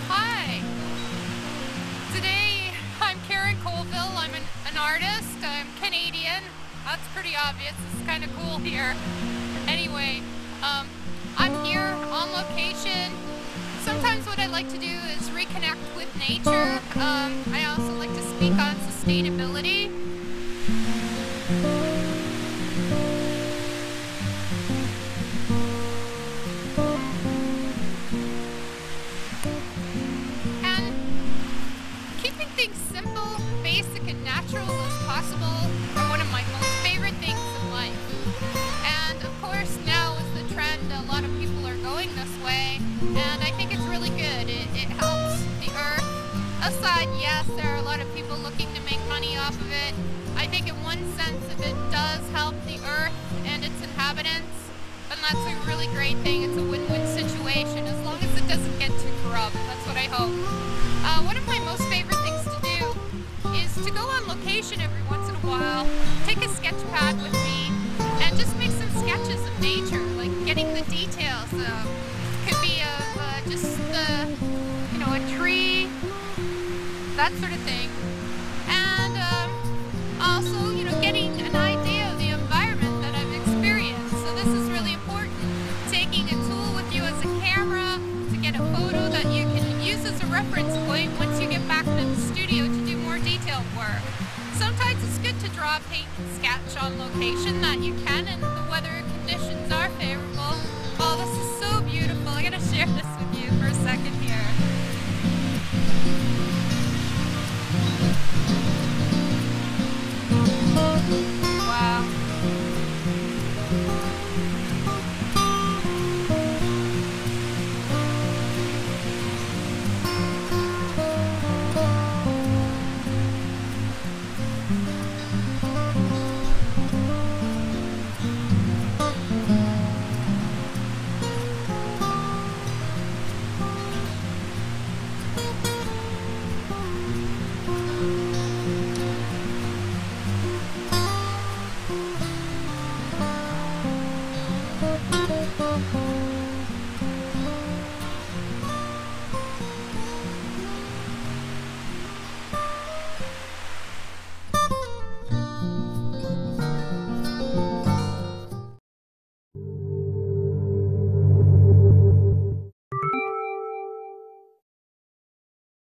Hi! Today I'm Colville. I'm an artist. I'm Canadian. That's pretty obvious. It's kind of cool here. Anyway, I'm here on location. Sometimes what I like to do is reconnect with nature. I also like to speak on sustainability. Things simple, basic, and natural as possible are one of my most favorite things in life. And of course, now is the trend. A lot of people are going this way, and I think it's really good. It helps the earth. Aside, yes, there are a lot of people looking to make money off of it. I think in one sense, if it does help the earth and its inhabitants, then that's a really great thing. It's a win-win situation, as long as it doesn't get too corrupt. That's what I hope. One of my most favorite things to do is to go on location every once in a while, take a sketch pad with me, and just make some sketches of nature, like getting the details. Could be of just a tree, that sort of thing, and also, getting an idea of the environment that I've experienced. So this is really important. Taking a tool with you as a camera to get a photo that you can use as a reference point once you get back into the studio to do more detailed work. Sometimes it's good to draw, paint, and sketch on location that you can and the weather conditions are favorable.